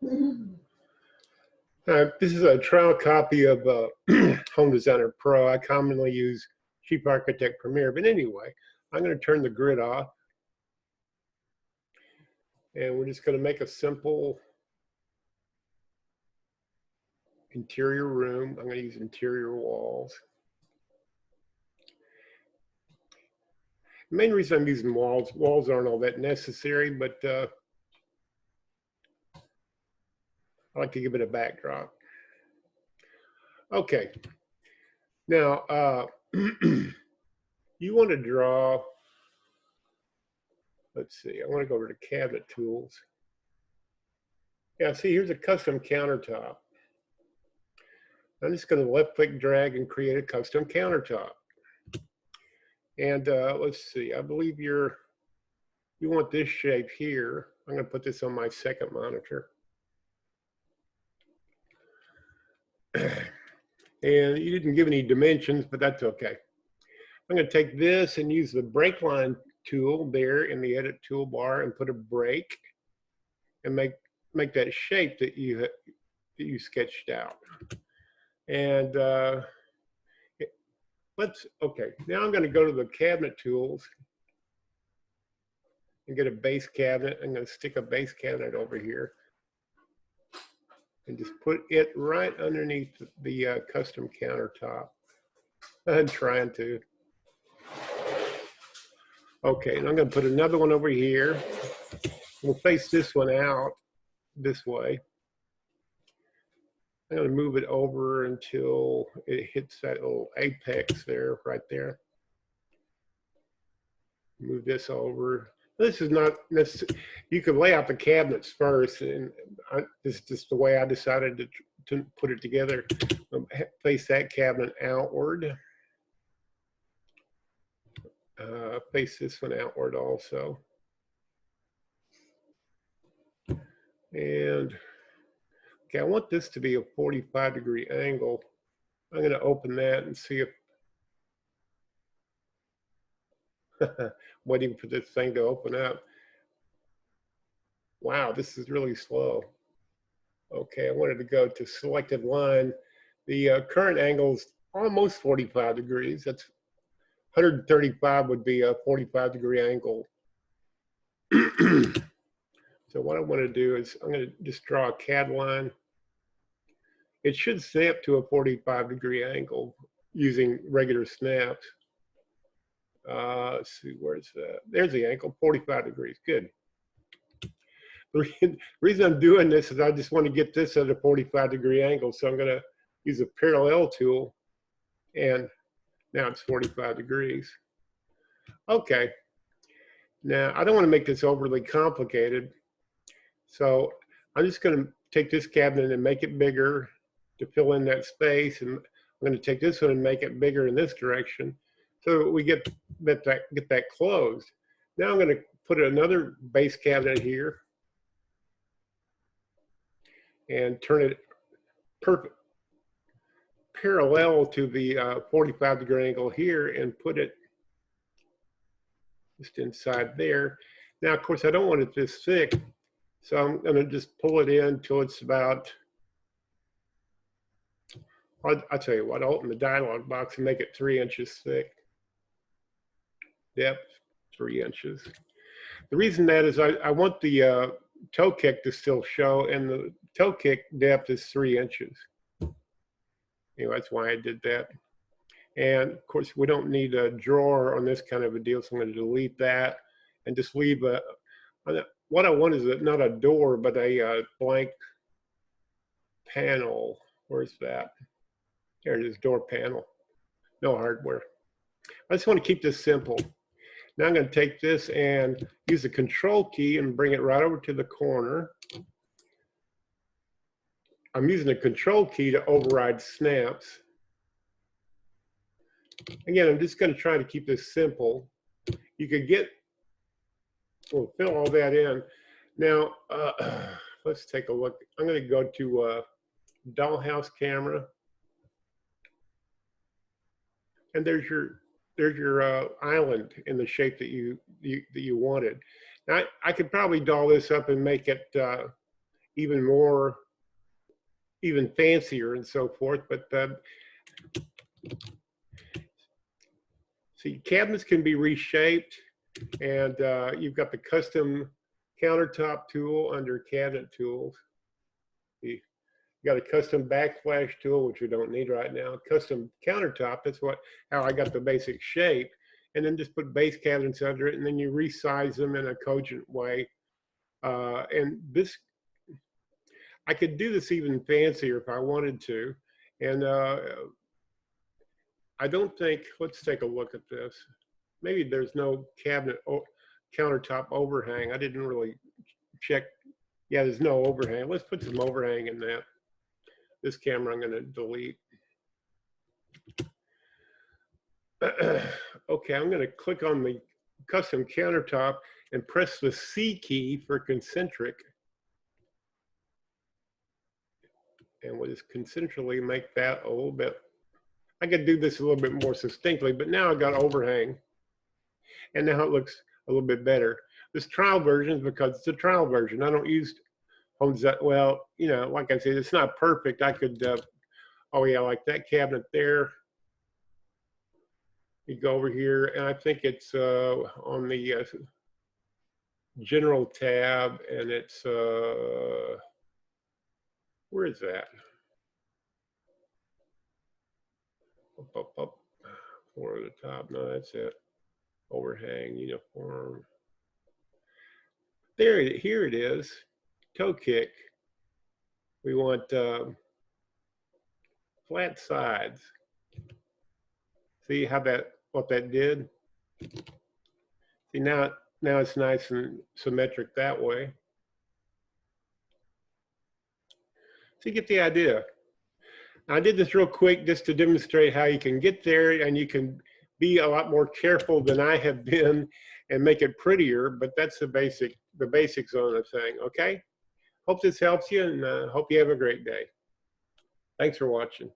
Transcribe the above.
This is a trial copy of Home Designer Pro. I commonly use Chief Architect Premiere, but anyway, I'm going to turn the grid off. And we're just going to make a simple interior room. I'm going to use interior walls. The main reason I'm using walls aren't all that necessary, but I like to give it a backdrop. Okay, now you want to draw, let's see, I want to go over to cabinet tools. Yeah, see, here's a custom countertop. I'm just going to left click drag and create a custom countertop. And let's see, I believe you want this shape here. I'm going to put this on my second monitor. And you didn't give any dimensions, but that's okay. I'm going to take this and use the break line tool there in the edit toolbar and put a break and make that shape that you sketched out. And okay, now I'm going to go to the cabinet tools and get a base cabinet. I'm going to stick a base cabinet over here and just put it right underneath the custom countertop. I'm trying to. Okay, and I'm going to put another one over here. We'll face this one out this way. I'm going to move it over until it hits that little apex there, right there. Move this over. This is not necessary. You could lay out the cabinets first, and this is just the way I decided to put it together. Face that cabinet outward. Face this one outward also. And okay, I want this to be a 45-degree angle. I'm going to open that and see if waiting for this thing to open up. Wow, this is really slow. Okay, I wanted to go to selected line. The current angle is almost 45 degrees. That's 135 would be a 45-degree angle. So what I want to do is I'm going to just draw a CAD line. It should snap to a 45-degree angle using regular snaps. Let's see, where's that? There's the angle, 45 degrees, good. The reason I'm doing this is I just want to get this at a 45-degree angle, so I'm going to use a parallel tool, and now it's 45 degrees. Okay, now I don't want to make this overly complicated, so I'm just going to take this cabinet and make it bigger to fill in that space, and I'm going to take this one and make it bigger in this direction, so we get that closed. Now I'm going to put another base cabinet here and turn it parallel to the 45-degree angle here and put it just inside there. Now, of course, I don't want it this thick, so I'm going to just pull it in until it's about, I'll tell you what, I'll open the dialog box and make it 3 inches thick. Depth, 3 inches. The reason that is I want the toe kick to still show, and the toe kick depth is 3 inches. Anyway, that's why I did that. And of course, we don't need a drawer on this kind of a deal, so I'm going to delete that and just leave a, what I want is not a door, but a blank panel. Where's that? There it is, door panel. No hardware. I just want to keep this simple. Now I'm going to take this and use the control key and bring it right over to the corner. I'm using the control key to override snaps. Again, I'm just going to try to keep this simple. You could we'll fill all that in. Now, let's take a look. I'm going to go to dollhouse camera. And there's your island in the shape that you wanted. Now, I could probably doll this up and make it even more, even fancier and so forth. But see, cabinets can be reshaped, and you've got the custom countertop tool under cabinet tools. You got a custom backsplash tool, which we don't need right now. Custom countertop, that's how I got the basic shape. And then just put base cabinets under it, and then you resize them in a cogent way. And this, I could do this even fancier if I wanted to. And I don't think, let's take a look at this. Maybe there's no cabinet countertop overhang. I didn't really check. Yeah, there's no overhang. Let's put some overhang in that. This camera I'm going to delete. Okay, I'm going to click on the custom countertop and press the C key for concentric. And we'll just concentrically make that a little bit. I could do this a little bit more succinctly, but now I've got overhang. And now it looks a little bit better. This trial version is because it's a trial version. I don't use homes that well, you know, like I said, it's not perfect. I could, oh yeah, like that cabinet there. You go over here, and I think it's on the general tab, and it's, where is that? Up. Four at the top. No, that's it. Overhang, uniform. Here it is. Toe kick. We want flat sides. See what that did? See, now it's nice and symmetric that way. So you get the idea. I did this real quick just to demonstrate how you can get there, and you can be a lot more careful than I have been and make it prettier, but that's the basics on the thing, okay? Hope this helps you, and hope you have a great day. Thanks for watching.